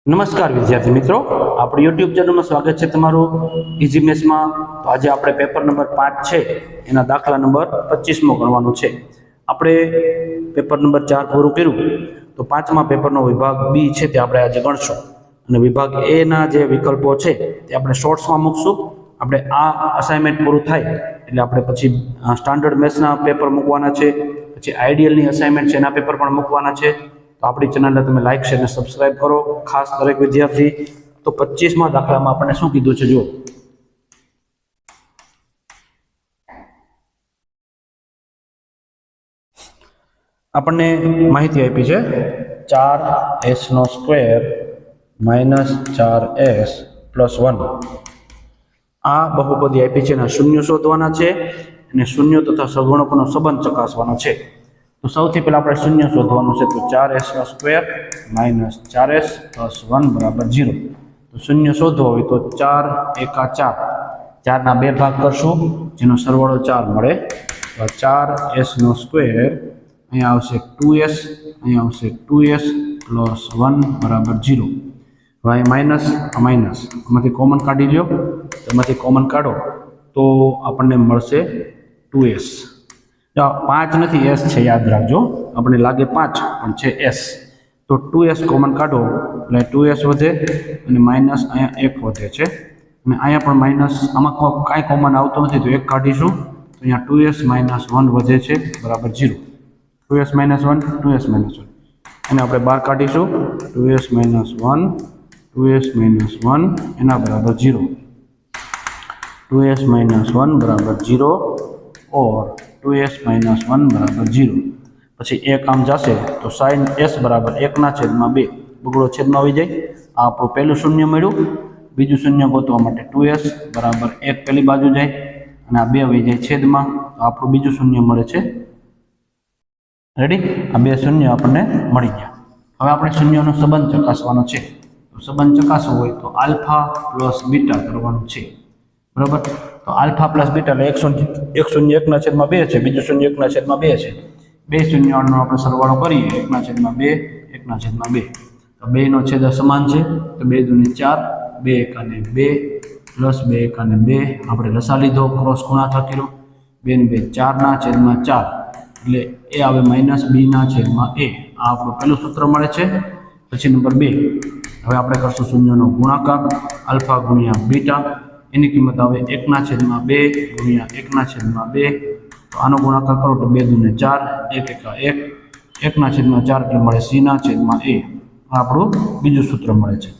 નમસ્કાર વિદ્યાર્થી મિત્રો, આપણી યુટ્યુબ ચેનલમાં સ્વાગત છે તમારું ઇઝી મેથ્સમાં। તો આજે આપણે પેપર નંબર 5 છે એના દાખલા નંબર 25મો ગણવાનો છે। આપણે પેપર નંબર 4 પૂરું કર્યું તો પાંચમા પેપરનો વિભાગ બી છે તે આપણે આજે ગણશું અને વિભાગ એ ના જે વિકલ્પો છે તે આપણે શોર્ટ્સમાં મૂકશું। આપણે આ અસાઇનમેન્ટ પૂરું થાય એટલે આપણે પછી સ્ટાન્ડર્ડ મેથ્સના પેપર મૂકવાના છે, પછી આઈડિયલની અસાઇનમેન્ટ છે એના પેપર પણ મૂકવાના છે। તો આપણી ચેનલને તમે લાઈક શેર અને સબસ્ક્રાઇબ કરો, ખાસ દરેક વિદ્યાર્થી। તો 25મા દાખલામાં આપણને શું કીધું છે જો, આપણને માહિતી આપી છે 4s² - 4s + 1 આ બહુપદી આપી છે અને શૂન્ય શોધવાના છે અને શૂન્ય તથા સગુણકોનો સંબંધ ચકાસવાનો છે। તો સૌથી પહેલા આપણે શૂન્ય શોધવાનું છે। તો 4s² - 4s + 1 = 0। તો શૂન્ય શોધવો હોય તો 4 × 4, 4 ના 2 ભાગ કરશું જેનો સરવાળો 4 મળે। તો 4s² અહીંયા આવશે 2s, અહીંયા આવશે 2s + 1 = 0। હવે અહીં માઇનસ માઇનસ આમાંથી કોમન કાઢી લ્યો, એમાંથી કોમન કાઢો તો આપણને મળશે 2s। 5 નથી, s છે, યાદ રાખજો, આપણને લાગે 5 પણ છે s। તો 2s કોમન કાઢો એટલે 2s વધે અને માઇનસ અહીંયા 1 વધે છે અને અહીંયા પણ માઇનસ, આમાં કાંઈ કોમન આવતો નથી તો 1 કાઢીશું તો અહીંયા 2s - 1 વધે છે બરાબર 0। 2s - 1, 2s - 1 અને આપણે બહાર કાઢીશું 2s - 1, 2s - 1 એના બરાબર 0। 2s - 1 બરાબર 0 और 2s - 1 બરાબર 0। પછી એક આમ જશે તો sin s બરાબર 1/2 બગડો છેદમાં આવી જાય। આ આપણું પહેલું શૂન્ય મળ્યું। બીજું શૂન્ય ગોતવા માટે 2s બરાબર 1 પહેલી બાજુ જાય અને આ 2 આવી જાય છેદમાં, તો આપણું બીજું શૂન્ય મળે છે। રેડી, આ 2 શૂન્ય આપણને મળી ગયા। હવે આપણે શૂન્યનો સંબંધ ચકાસવાનો છે। તો સંબંધ ચકાસવો હોય તો આલ્ફા પ્લસ બીટા કરવાનું છે, બરાબર। તો આલ્ફા પ્લસ બીટા એટલે 1 શૂન્ય 1/2 છે, બીજું શૂન્ય 1/2 છે। બે શૂન્યનો આપણે સરવાળો કરીએ 1/2, 1/2 તો 2 નો છેદ સમાન છે તો 2 × 2 = 4, 2 × 1 = 2 + 2 × 2 આપણે લસા લીધો, ક્રોસ ગુણાકાર કર્યો, 2 × 2 = 4/4 એટલે એ આવે -b/a। આ આપણું પહેલું સૂત્ર મળે છે। પછી નંબર 2, હવે આપણે કરશું શૂન્યનો ગુણાકાર, આલ્ફા ગુણ્યા બીટા, એની કિંમત આવે 1/2 ગુણ્યા 1/2। તો આનો ગુણાકાર કરો તો 2 × 2 = 4, 1 × 1 1/4 એટલે મળે c/a। આ આપણું બીજું સૂત્ર મળે છે।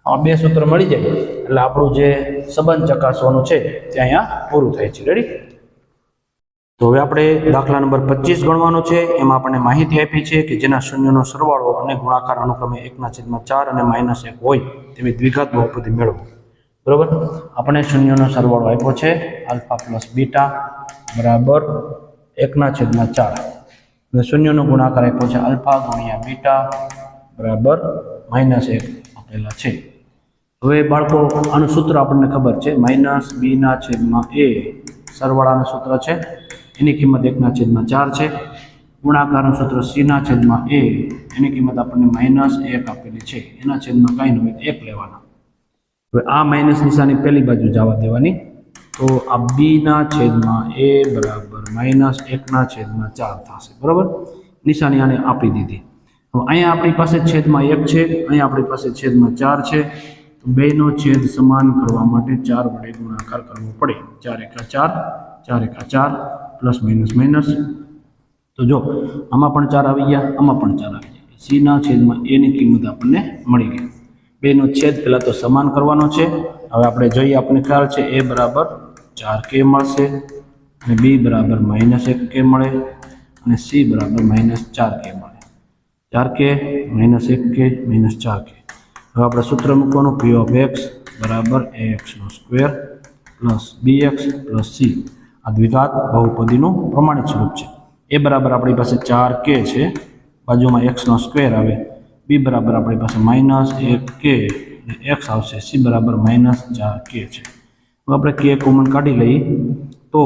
આ 2 સૂત્ર મળી જાય એટલે આપણું જે સંબંધ ચકાસવાનું છે તે અહીંયા પૂરું થાય છે। રેડી, તો હવે આપણે દાખલા નંબર 25 ગણવાનો છે। એમાં આપણને માહિતી આપી છે કે જેના શૂન્યનો સરવાળો અને ગુણાકાર અનુક્રમે 1/4 અને -1 હોય તેવી દ્વિઘાત બહુપદી મેળવો, બરાબર। આપણે શૂન્યનો સરવાળો આપ્યો છે આલ્ફા પ્લસ બીટા બરાબર 1/4 અને શૂન્યનો ગુણાકાર આપ્યો છે આલ્ફા ગુણ્યા બીટા બરાબર -1 આપેલા છે। હવે બાળકો આનું સૂત્ર આપણને ખબર છે, -b/a સરવાળાનું સૂત્ર છે, એની કિંમત 1/4 છે। ગુણાકારનું સૂત્ર c/a એની કિંમત આપણને -1 આપેલી છે, એના છેદમાં કાંઈ ન હોય 1 લેવાના। હવે આ માઇનસ નિશાની પહેલી બાજુ જવા દેવાની, તો આ b/a બરાબર -1/4 થશે, બરાબર। નિશાની આને આપી દીધી। તો અહીંયા આપણી પાસે છેદમાં 1 છે, અહીંયા આપણી પાસે છેદમાં 4 છે, તો બેનો છેદ સમાન કરવા માટે 4 વડે ગુણાકાર કરવો પડે। 4 × 4, 4 × 4 ± તો જો આમાં પણ 4 આવી ગયા, આમાં પણ 4 આવી ગયા, c/a ની કિંમત આપણને મળી ગઈ। બેનો છેદ પહેલાં તો સમાન કરવાનો છે। હવે આપણે જોઈએ, આપણને ખ્યાલ છે a બરાબર 4k મળશે અને b બરાબર -1k મળે અને c બરાબર -4k મળે। 4k -1k -4k। હવે આપણે સૂત્ર મૂકવાનું, p of x બરાબર ax² + bx + c। આ દ્વિઘાત બહુપદીનું પ્રમાણિત સ્વરૂપ છે। a બરાબર આપણી પાસે 4k છે, બાજુમાં x² આવે, b બરાબર આપણી પાસે -1k અને x આવશે, c બરાબર -4k છે। હવે આપણે k કોમન કાઢી લઈએ તો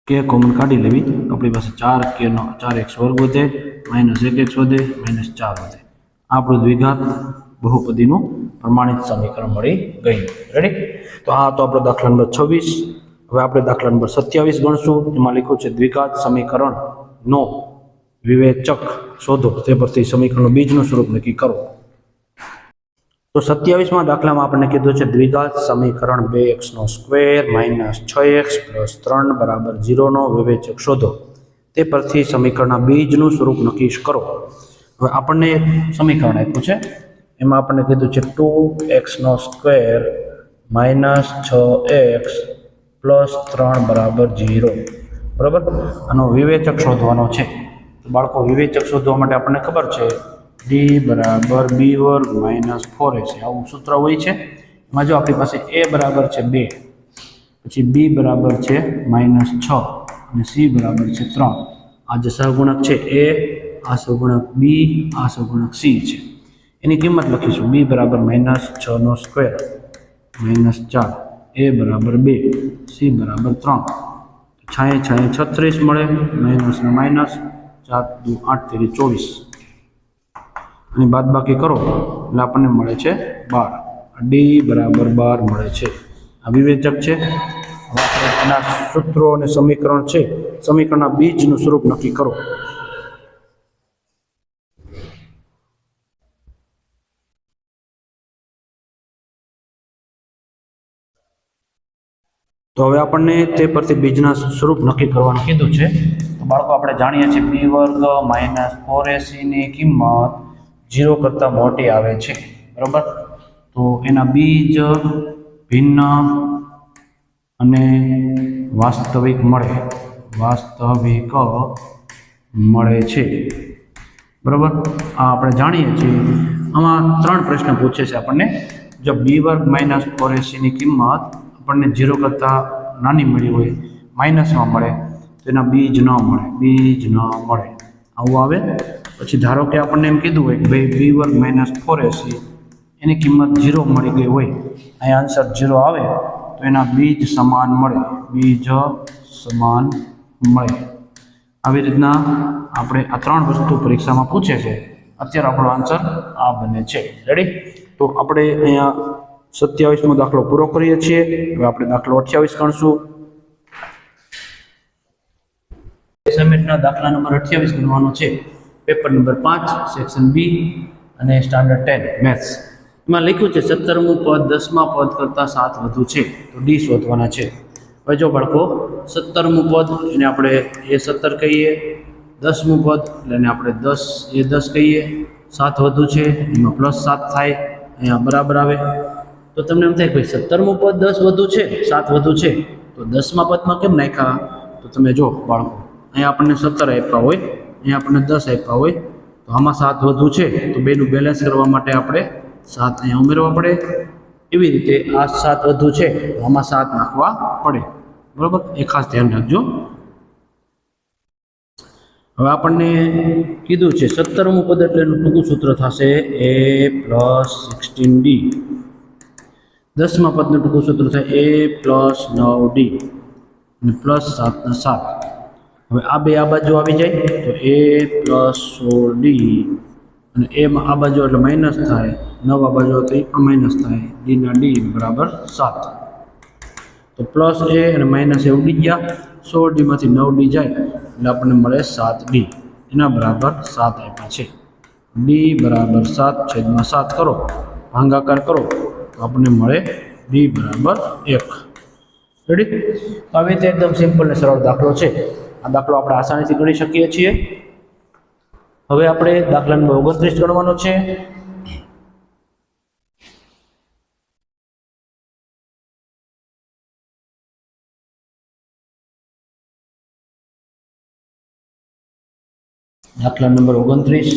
k કોમન કાઢી લેવી તો આપણી પાસે 4x² વધે, -1x વધે, -4 વધે। આપણું દ્વિઘાત બહુપદીનું પ્રમાણિત સમીકરણ મળી ગયું. રેડી? તો આ તો આપણો દાખલા નંબર 26. હવે આપણે દાખલા નંબર 27 ગણશું. એમાં લખ્યું છે દ્વિઘાત સમીકરણનો વિવેચક શોધો, તે પરથી સમીકરણનું બીજનું સ્વરૂપ નક્કી કરો. તો 27માં દાખલામાં આપણને કીધું છે દ્વિઘાત સમીકરણ 2x² - 6x + 3 = 0 નો વિવેચક શોધો, તે પરથી સમીકરણના બીજનું સ્વરૂપ નક્કી કરો. હવે આપણને એક સમીકરણ આપ્યું છે, એમાં આપણને કીધું છે 2x² - 6x + 3 = 0. બરાબર? આનો વિવેચક શોધવાનો છે. તો બાળકો, વિવેચક શોધવા માટે આપણને ખબર છે d = b² - 4ac આવું સૂત્ર હોય છે. એમાં જો આપણી પાસે a બરાબર છે 2, પછી b બરાબર છે -6 અને c બરાબર છે 3. આ જે સહગુણક છે a, આ સહગુણક b, આ સહગુણક c છે. એની કિંમત લખીશું. b બરાબર -6² -4, a બરાબર 2, c બરાબર 3. 6 × 6 = 36 મળે, માઇનસ ને માઇનસ, 4 × 2 = 8 × 24. અને બાદબાકી કરો એટલે આપણને મળે છે 12. d બરાબર 12 મળે છે. આ વિવેચક છે. હવે આપણે એના સૂત્રો અને સમીકરણ છે, સમીકરણના બીજનું સ્વરૂપ નક્કી કરો. તો હવે આપણને તે પરથી બીજના સ્વરૂપ નક્કી કરવાનું કીધું છે. તો બાળકો, આપણે જાણીએ છીએ b² - 4ac ની કિંમત 0 કરતાં મોટી આવે છે. બરાબર? તો એના બીજ ભિન્ન અને વાસ્તવિક મળે છે. બરાબર? આ આપણે જાણીએ છીએ. આમાં 3 પ્રશ્ન પૂછે છે આપણને. જો b² - 4ac ની કિંમત આપણને 0 કરતાં નાની મળી હોય, માઇનસમાં મળે, તો એના બીજ ન મળે. આવું આવે. પછી ધારો કે આપણને એમ કીધું હોય કે ભાઈ b² - 4ac એની કિંમત 0 મળી ગઈ હોય, અહીં આન્સર 0 આવે, તો એના બીજ સમાન મળે. આવી રીતના આપણે આ 3 વસ્તુ પરીક્ષામાં પૂછે છે. અત્યારે આપણો આન્સર આ બને છે. રેડી? તો આપણે અહીંયા 27મો દાખલો પૂરો કરીએ છીએ. હવે આપણે દાખલો 28 ગણશું. એસાઇનમેન્ટના દાખલા નંબર 28 ગણવાનો છે. પેપર નંબર 5, સેક્શન બી અને સ્ટાન્ડર્ડ 10 મેથ્સ. એમાં લખ્યું છે 17મું પદ 10મા પદ કરતાં 7 વધુ છે, તો ડી શોધવાના છે. હવે જો બાળકો, 17મું પદ એને આપણે a17 કહીએ, 10મું પદ એટલે એને આપણે a10 કહીએ, 7 વધુ છે એમાં +7 થાય, અહીંયા બરાબર આવે. તો તમને એમ થાય કે ભાઈ 17મું પદ 10 વધુ છે, 7 વધુ છે, તો 10મા પદમાં કેમ નાખ્યા? તો તમે જો બાળકો, અહીંયા આપણને 17 આપ્યા હોય, અહીંયા આપણને 10 આપ્યા હોય, તો આમાં 7 વધુ છે, તો બેનું બેલેન્સ કરવા માટે આપણે 7 અહીંયા ઉમેરવા પડે. એવી રીતે આ 7 વધુ છે, તો આમાં 7 નાખવા પડે. બરાબર? એ ખાસ ધ્યાન રાખજો. હવે આપણને કીધું છે 17મું પદ એટલે એનું ટૂંકું સૂત્ર થશે a + 16d. 10મા પદનું ટૂંકું સૂત્ર થાય a + 9d અને +7 ના 7. હવે આ બે આ બાજુ આવી જાય તો a + 16d અને a આ બાજુ એટલે માઇનસ થાય, 9 આ બાજુ તો એ પણ માઇનસ થાય, d ના d બરાબર 7. તો પ્લસ a અને માઇનસ એ ઉડી ગયા, 16d માંથી 9d જાય એટલે આપણને મળે 7d. એના બરાબર 7 આપ્યા છે. d બરાબર 7/7 કરો, ભાગાકાર કરો, તો આપણને મળે d બરાબર 1. રેડી? આવી રીતે એકદમ સિમ્પલ ને સરળ દાખલો છે. આ દાખલો આપણે આસાનીથી ગણી શકીએ છીએ. હવે આપણે દાખલા નંબર 29 ગણવાનો છે. દાખલા નંબર 29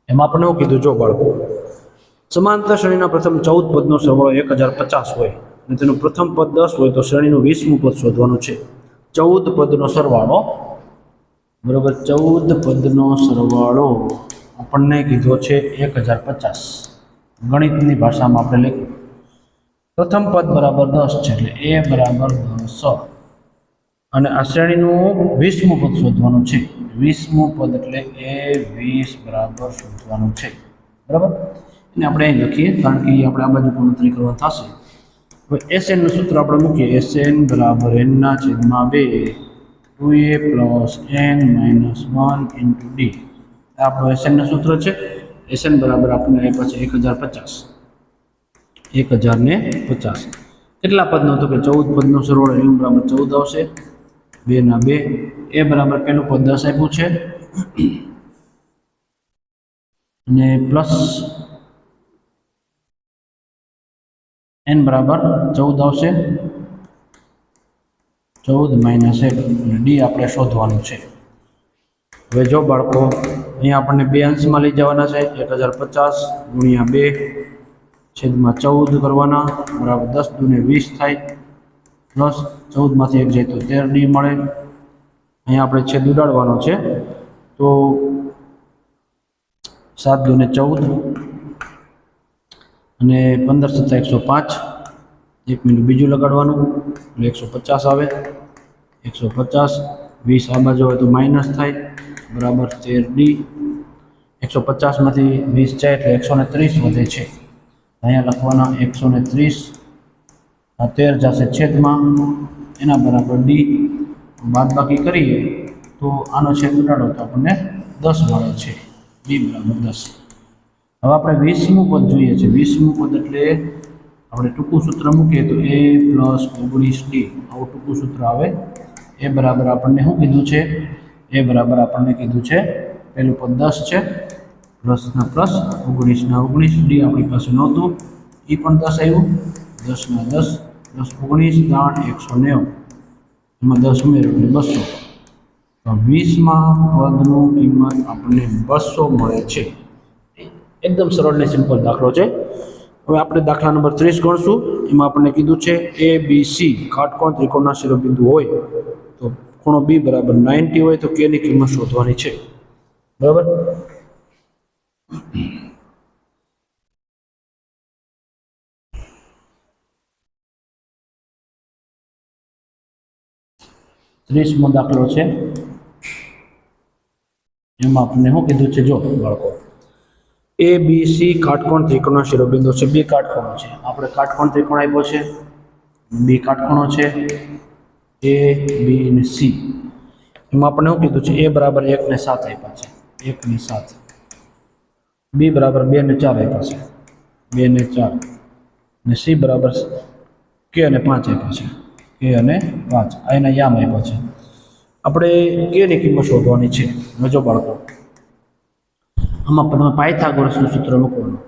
એમાં આપણે એવું કીધું, જો બાળકો, સમાંતર શ્રેણીના પ્રથમ 14 પદનો સરવાળો 1050 હોય અને તેનું પ્રથમ પદ 10 હોય તો શ્રેણીનું 20મું પદ શોધવાનું છે. 14 પદનો સરવાળો, બરોબર, 14 પદનો સરવાળો આપણને કીધો છે 1050. ગણિતની ભાષામાં આપણે લખ્યું પ્રથમ પદ બરાબર 10 છે, એટલે a બરાબર 10 અને આ શ્રેણીનું 20મું પદ શોધવાનું છે. 20મું પદ એટલે a20 બરાબર શોધવાનું છે બરાબર એને આપણે અહીં લખીએ કારણ કે આપણે આ બાજુ ગણતરી કરવા થશે હવે SN નું સૂત્ર આપણે મૂકીએ SN બરાબર n ના છેદમાં 2 2a plus n minus 1 into d આ આપણું SN નું સૂત્ર છે SN બરાબર આપણને આપ્યા છે 1050 કેટલા પદનો તો કે 14 પદનો સરવાળો n બરાબર 14 આવશે 2 ના 2 a બરાબર પેલું પદ 10 આપ્યું છે અને પ્લસ n બરાબર 14 આવશે 14 માઇનસ 1 અને d આપણે શોધવાનું છે હવે જો બાળકો અહીંયા આપણને બે અંશમાં લઈ જવાના છે 1050 ગુણ્યા 2 છેદમાં 14 કરવાના બરાબર 10 દુને 20 થાય પ્લસ 14 માંથી 1 જાય તો 13d મળે અહીંયા આપણે છેદ ઉડાડવાનો છે તો 7 દુને 14 અને 15 સત્તા 105 1 મિનિટ બીજું લગાડવાનું એટલે 150 આવે 150 20 આ બાજુ હોય તો માઇનસ થાય બરાબર 13d 150 માંથી 20 જાય એટલે 130 વધે છે અહીંયા લખવાના 130 આ 13 જશે છેદમાં એના બરાબર d બાદબાકી કરીએ તો આનો છેદ ઉડાડો તો આપણને 10 મળે છે d બરાબર 10 હવે આપણે 20મું પદ જોઈએ છે 20મું પદ એટલે આપણે ટૂંકું સૂત્ર મૂકીએ તો a પ્લસ 19d આવું ટૂંકું સૂત્ર આવે એ બરાબર આપણને શું કીધું છે એ બરાબર આપણને કીધું છે પહેલું પદ 10 છે પ્લસના પ્લસ 19 ના 19 d આપણી પાસે નહોતું એ પણ 10 આવ્યું 10 ના 10 10 19 દાણ 190 એમાં 10 ઉમેરો એટલે 200 તો 20માં પદનું કિંમત આપણને 200 મળે છે એકદમ સરળ ને સિમ્પલ દાખલો છે હવે આપણે દાખલા નંબર 30 ગણશું એમાં આપણને કીધું છે ABC કાટકોણ ત્રિકોણના શિરોબિંદુ હોય તો ખૂણો B બરાબર 90 હોય તો k ની કિંમત શોધવાની છે બરાબર ત્રીસમો દાખલો છે એમાં આપણને શું કીધું છે જો બાળકો ABC કાટકોણ ત્રિકોણના શિરોબિંદુ છે બે કાટકોણો છે આપણે કાટકોણ ત્રિકોણ આપ્યો છે બે કાટકોણો છે A B અને C એમાં આપણને શું કીધું છે A બરાબર 1 ને 7 આપ્યા છે 1 ને 7 B બરાબર 2 ને 4 આપ્યા છે 2 ને 4 અને C બરાબર K અને 5 આપ્યા છે K અને 5 આ એના યામ આપ્યા છે આપણે K ની કિંમત શોધવાની છે જો બાળકો આમાં તમે પાયથાગોરસનું સૂત્ર મૂકવાનું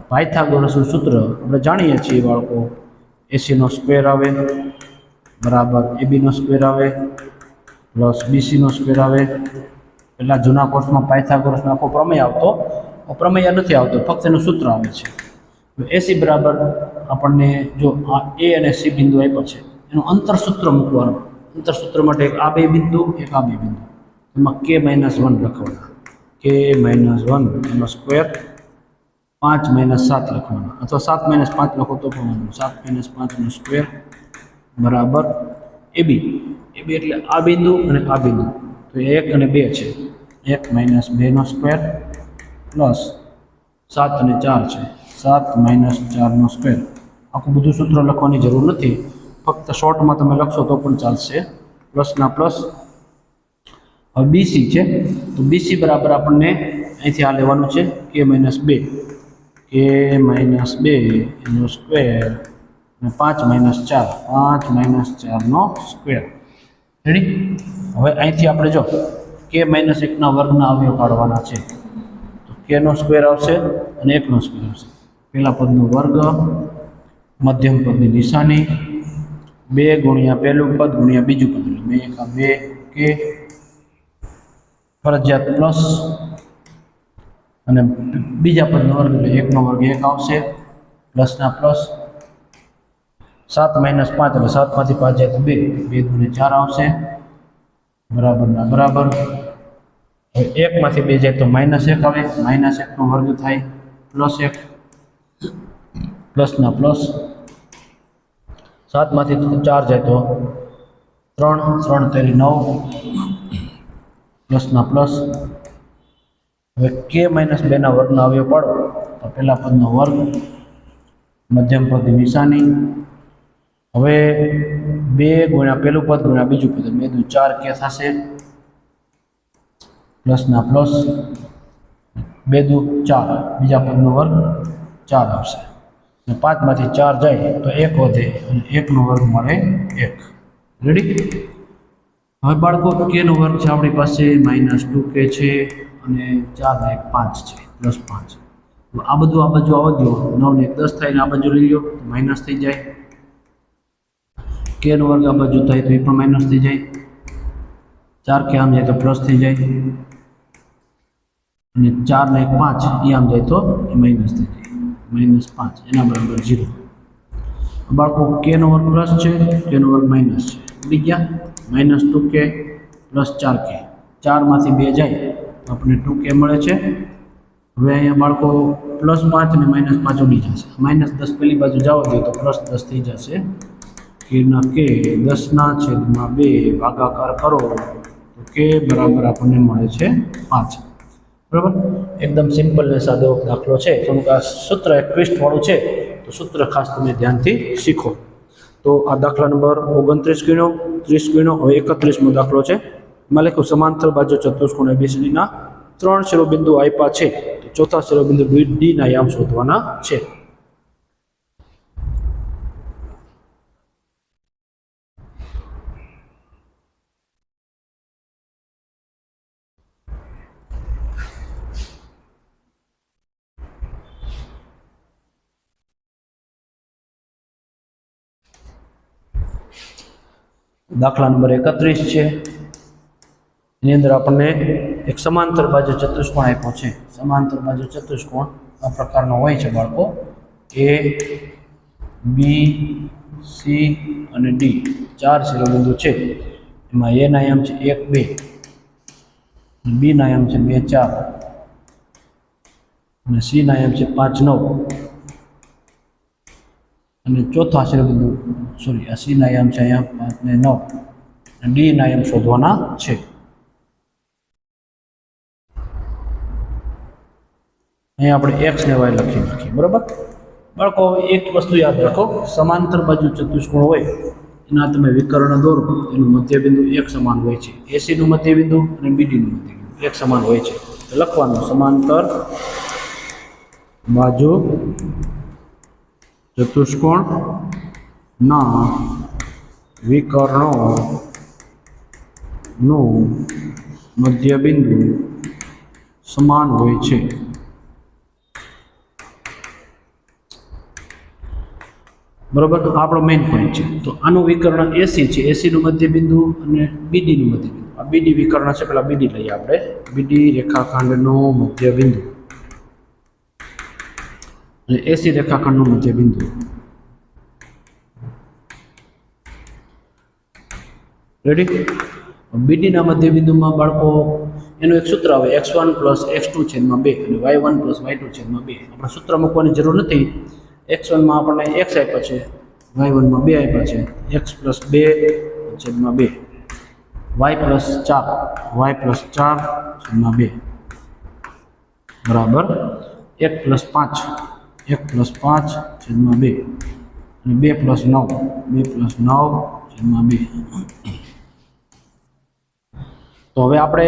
પાયથાગોરસનું સૂત્ર આપણે જાણીએ છીએ બાળકો AC નો સ્ક્વેર આવે બરાબર AB નો સ્ક્વેર આવે પ્લસ BC નો સ્ક્વેર આવે પેલા જૂના કોર્સમાં પાયથાગોરસનો આખો પ્રમેય આવતો પ્રમેય નથી આવતો ફક્ત એનું સૂત્ર આવે છે AC બરાબર આપણને જો આ A અને C બિંદુ આપ્યા છે એનું અંતરસૂત્ર મૂકવાનું અંતરસૂત્ર માટે એક આ બે બિંદુ એક આ બે બિંદુ એમાં K - 1 લખવાના K - 1 એનો સ્ક્વેર 5 - 7 લખવાના અથવા 7 - 5 લખો તો પણ 7 - 5 નો સ્ક્વેર બરાબર AB એટલે આ બિંદુ અને આ બિંદુ તો 1 અને 2 છે 1 - 2 નો સ્ક્વેર પ્લસ 7 અને 4 છે 7 - 4 નો સ્ક્વેર આખું બધું સૂત્ર લખવાની જરૂર નથી ફક્ત શોર્ટમાં તમે લખશો તો પણ ચાલશે પ્લસના પ્લસ હવે BC છે તો BC બરાબર આપણને અહીંથી આ લેવાનું છે K - 2 K - 2 એનો સ્ક્વેર અને 5 - 4 નો સ્ક્વેર રેડી હવે અહીંથી આપણે જો K - 1 ના વર્ગના અવયવ કાઢવાના છે તો K નો સ્ક્વેર આવશે અને 1 નો સ્ક્વેર આવશે પહેલા પદનો વર્ગ મધ્યમ પદની નિશાની 2 ગુણ્યા પહેલું પદ ગુણ્યા બીજું પદ એટલે 2 K ફરજિયાત પ્લસ અને બીજા પદનો વર્ગ એટલે 1 નો વર્ગ 1 આવશે પ્લસના પ્લસ 7 - 5 એટલે 7 માંથી 5 જાય તો 2 દુને 4 આવશે બરાબરના બરાબર હવે 1 માંથી 2 જાય તો -1 આવે -1 નો વર્ગ થાય +1 પ્લસના પ્લસ 7માંથી 4 જાય તો 3, 3 તેરી 9, પ્લસના પ્લસ. હવે k - 2 ના વર્ગનો અવયવ પાડો તો પહેલા પદનો વર્ગ, મધ્યમ પદની નિશાની. હવે 2 ગુણ્યા પહેલું પદ ગુણ્યા બીજું પદ, 2 દુ 4 k થશે, પ્લસના પ્લસ, 2 દુ 4, બીજા પદનો વર્ગ 4 આવશે. 5માંથી 4 જાય તો 1 વધે અને 1નો વર્ગ મળે 1. રેડી? હવે બાળકો k નો વર્ગ છે આપણી પાસે -2k છે અને 4 ને 1 5 છે, +5. આ બધું આ બાજુ આવવા દો, 9 ને 1 10 થાય ને આ બાજુ લઈ લો તો માઇનસ થઈ જાય. k નો વર્ગ આ બાજુ થાય તો એ પણ માઇનસ થઈ જાય. 4k આમ જાય તો પ્લસ થઈ જાય અને 4 ને 1 5 એ આમ જાય તો એ માઇનસ થઈ જાય, -5 એના બરાબર 0. બાળકો k નો વર્ગ પ્લસ છે, k નો વર્ગ માઇનસ છે, ઉડી ગયા. -2k + 4k, 4માંથી 2 જાય તો આપણને 2k મળે છે. હવે અહીંયા બાળકો +5 અને -5 ઉડી જશે, -10 પેલી બાજુ જવા દો તો +10 થઈ જશે. k ના k 10/2 ભાગાકાર કરો તો k બરાબર આપણને મળે છે 5. બરાબર? એકદમ સિમ્પલ ને સાદો દાખલો છે. થોડુંક આ સૂત્ર એક ટ્વિસ્ટ વાળું છે, તો સૂત્ર ખાસ તમે ધ્યાનથી શીખો. તો આ દાખલા નંબર 29 ગણ્યો, 30 ગણ્યો. હવે 31મો દાખલો છે. એમાં લખ્યું સમાંતર બાજુ ચતુષ્કોણ ABCDના 3 શિરોબિંદુ આપ્યા છે, તો ચોથા શિરોબિંદુ D ના યામ શોધવાના છે. દાખલા નંબર 31 છે. એની અંદર આપણને એક સમાંતર બાજુ ચતુષ્કોણ આપ્યો છે. સમાંતર બાજુ ચતુષ્કોણ આ પ્રકારનો હોય છે બાળકો. A, B, C અને D 4 શિરોબિંદુ છે. એમાં A ના યામ છે 1 2, B ના યામ છે 2 4 અને C ના યામ છે 5 9 અને ચોથા શિરોબિંદુ આ C ના યામ છે અહીંયા 5 ને 9 અને D ના યામ શોધવાના છે. અહીંયા આપણે x ને y લખી નાખીએ. બરાબર? બાળકો એક વસ્તુ યાદ રાખો, સમાંતર બાજુ ચતુષ્કોણ હોય એના તમે વિકર્ણ દોરો, એનું મધ્યબિંદુ એક સમાન હોય છે. AC નું મધ્યબિંદુ અને BD નું મધ્યબિંદુ એક સમાન હોય છે. લખવાનું સમાંતર બાજુ ચતુષ્કોણ ના વિકર્ણો નું મધ્યબિંદુ સમાન હોય છે. બરોબર? આપણો મેઇન પોઈન્ટ છે. તો આનું વિકર્ણ AC છે, AC નું મધ્યબિંદુ અને BD નું મધ્યબિંદુ. આ BD વિકર્ણ છે, પેલા BD લઈએ આપણે. BD રેખાખંડનું મધ્યબિંદુ અને AC રેખાખંડનું મધ્યબિંદુ. રેડી? BD ના મધ્યબિંદુમાં બાળકો એનું એક સૂત્ર આવે x1 + x2/2 અને y1 + y2/2. આપણે સૂત્ર મૂકવાની જરૂર નથી. x1 માં આપણને x આપ્યા છે, y1 માં 2 આપ્યા છે, x + 2/2, y + 4/2 બરાબર 1 + 5 1 + 5/2 અને 2 + 9/2. તો હવે આપણે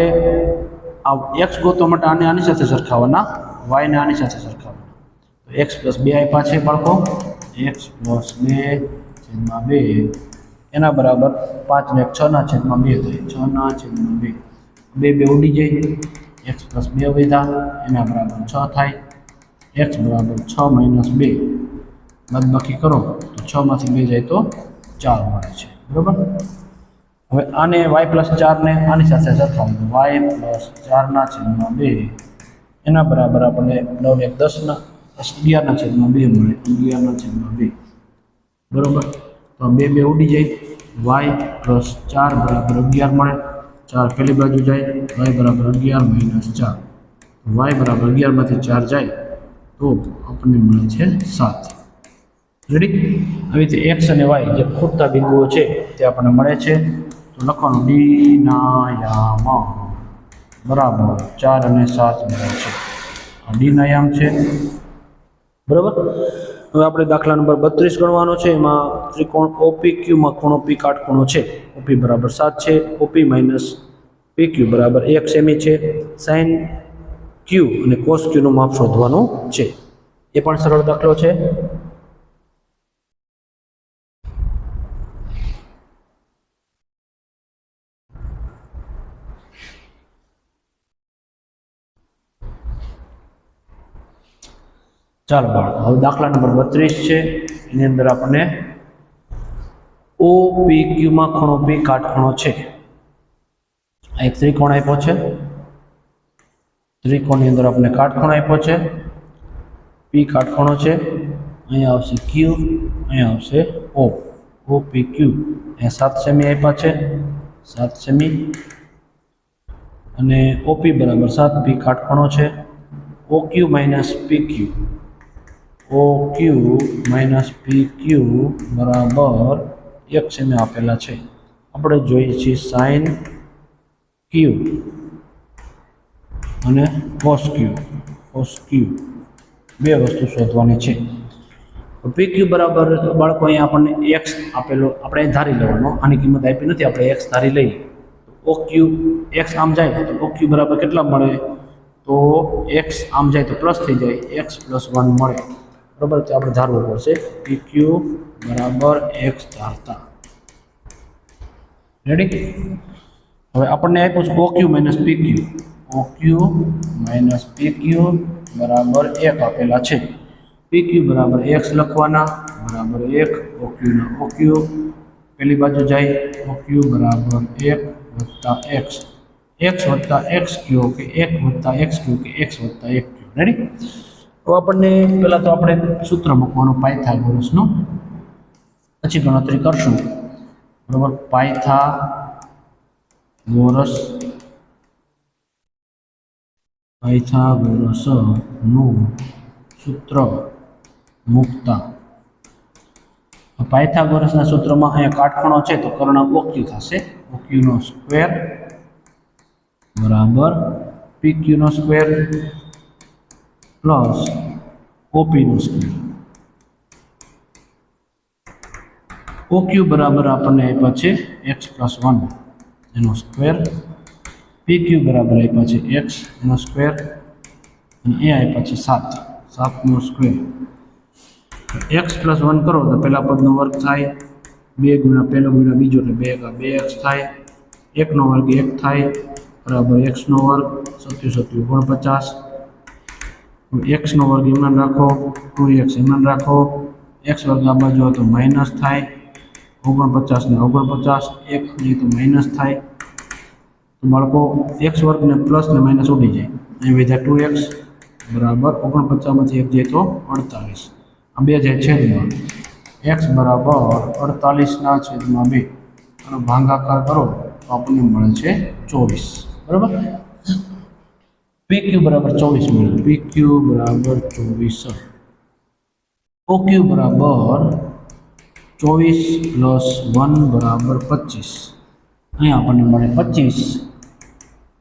આ x ગોતવા માટે આની સાથે સરખાવવાના, y ને આની સાથે સરખાવવાના. તો x + 2 આપ્યા છે બાળકો, x + 2/2 એના બરાબર 5 ને 6/2 થાય, 6/2. 2 ઉડી જાય, x + 2 વધ્યા એના બરાબર 6 થાય. x બરાબર 6 - 2 બાદબાકી કરો તો 6 માંથી 2 જાય તો 4 મળે છે. બરાબર? હવે આને y + 4 ને આની સાથે સરખાવવું, y + 4/2 એના બરાબર આપણને 9 ને 10 11/2 મળે, 11/2. બરોબર? તો 2 ઉડી જાય, y + 4 બરાબર 11 મળે. 4 પેલી બાજુ જાય, y બરાબર 11 - 4, y બરાબર 11 માંથી 4 જાય તો આપણને મળે છે 7. રેડી? આવી રીતે એક્સ અને વાય જે ખૂટતા બિંદુઓ છે તે આપણને મળે છે. તો લખવાનું ડી ના યામ બરાબર 4 અને 7 મળે છે. આ ડી ના યામ છે. બરાબર. હવે આપણે દાખલા નંબર 32 ગણવાનો છે. એમાં ત્રિકોણ OPQ માં ખૂણો P કાટખૂણો છે. OP બરાબર 7 છે. OP માઇનસ PQ બરાબર 1 સેમી છે. સાઇન Q અને કોસ Q નું માપ શોધવાનું છે. એ પણ સરળ દાખલો છે. ચાલો બાળકો, હવે દાખલા નંબર 32 છે. એની અંદર આપણને OPQ માં ખૂણો P કાટખૂણો છે. આ એક ત્રિકોણ આપ્યો છે. ત્રિકોણની અંદર આપણે કાટખૂણો આપ્યો છે. P કાટખૂણો છે. અહીંયા આવશે Q, અહીંયા આવશે O. OPQ એ 7 સેમી આપ્યા છે. 7 સેમી અને OP બરાબર 7, P કાટખૂણો છે. OQ minus PQ, OQ minus PQ બરાબર 1 સેમી આપેલા છે. આપણે જોઈએ છીએ સાઇન Q અને કોસ Q બે વસ્તુ શોધવાની છે. PQ બરાબર બાળકો અહીંયા આપણને x આપેલો, આપણે ધારી લેવાનો. આની કિંમત આપી નથી, આપણે x ધારી લઈએ. OQ x આમ જાય તો OQ બરાબર કેટલા મળે? તો x આમ જાય તો પ્લસ થઈ જાય, x + 1 મળે. બરાબર. તો આપણે ધારવું પડશે PQ બરાબર x ધારતા. રેડી? હવે આપણને આપ્યું છે OQ minus PQ. OQ minus PQ બરાબર 1 આપેલા છે. PQ બરાબર x લખવાના, બરાબર 1. OQ ના OQ પેલી બાજુ જાય, OQ બરાબર 1 વત્તા x, x વત્તા x ક્યુ કે 1 વત્તા x ક્યુ કે x વત્તા 1 ક્યુ. રેડી? તો આપણને પહેલાં તો આપણે સૂત્ર મૂકવાનું પાયથાગોરસનું, પછી ગણતરી કરશું. બરાબર. પાયથાગોરસનું સૂત્ર મૂકતા પાયથાગોરસના સૂત્રમાં અહીંયા કાટખૂણો છે તો કર્ણ OQ થશે. OQ નો સ્ક્વેર બરાબર PQ નો સ્ક્વેર પ્લસ OP નો સ્ક્વેર. OQ બરાબર આપણને આપ્યા છે x + 1 એનો સ્ક્વેર, PQ બરાબર આપ્યા છે x એનો સ્ક્વેર અને એ આપ્યા છે 7 નો સ્ક્વેર. x + 1 કરો તો પહેલા પદનો વર્ગ થાય, 2 ગુણ્યા પહેલો ગુણ્યા બીજો એટલે 2x થાય, 1 નો વર્ગ 1 થાય બરાબર x નો વર્ગ 7 × 7 = 49. x નો વર્ગ એમનામ રાખો, 2x એમનામ રાખો, x વર્ગ આ બાજુ હોય તો માઇનસ થાય, 49 ને 49, 1 નહીં તો માઇનસ થાય. તો બાળકો x વર્ગ ને પ્લસ ને માઇનસ ઉડી જાય. અહીં વધ્યા 2x બરાબર 49 માંથી 1 જાય તો 48. આ 2 જાય છેદમાં, x બરાબર 48 ના છેદમાં 2 અને ભાગાકાર કરો તો આપણને મળે છે 24. બરાબર. PQ બરાબર 24 મળે, PQ બરાબર 24. OQ બરાબર 24 + 1 બરાબર 25. અહીંયા આપણને મળે 25,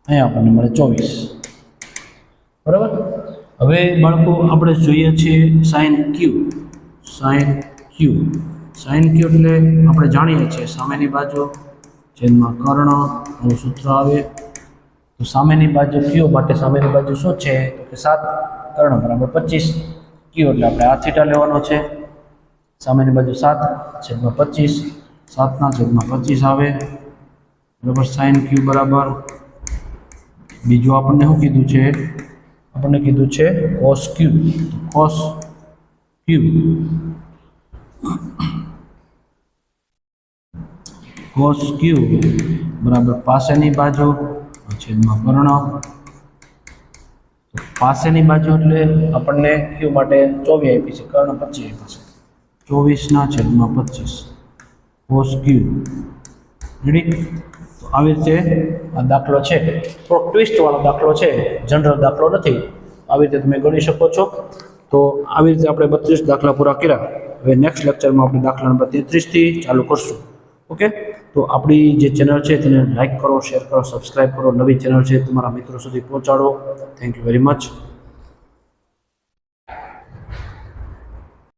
અહીંયા આપણને મળે 24. બરાબર. હવે બાળકો આપણે જોઈએ છીએ સાઇન Q. સાઇન Q એટલે આપણે જાણીએ છીએ સામેની બાજુ છેદમાં કર્ણ, આવું સૂત્ર આવે. તો સામેની બાજુ Q માટે સામેની બાજુ શું છે? તો કે 7, કર્ણ બરાબર 25. Q એટલે આપણે આ થીટા લેવાનો છે. સામેની બાજુ 7/25, 7/25 આવે. બરાબર. સાઇન Q બરાબર, બીજું આપણને શું કીધું છે? આપણને કીધું છે cos Q. cos Q બરાબર પાસેની બાજુ છેદમાં કર્ણ. પાસેની બાજુ એટલે આપણને Q માટે 24 આપી છે, કર્ણ 25 આપ્યા છે. 24/25 cos Q. રેડી? તો આવી રીતે આ દાખલો છે, થોડો ટ્વિસ્ટવાળો દાખલો છે, જનરલ દાખલો નથી. આવી રીતે તમે ગણી શકો છો. તો આવી રીતે આપણે 32 દાખલા પૂરા કર્યા. હવે નેક્સ્ટ લેક્ચરમાં આપણે દાખલા નંબર 33 થી ચાલુ કરશું. ઓકે, તો આપણી જે ચેનલ છે તેને લાઈક કરો, શેર કરો, સબસ્ક્રાઇબ કરો. નવી ચેનલ છે તમારા મિત્રો સુધી પહોંચાડો. Thank you very much.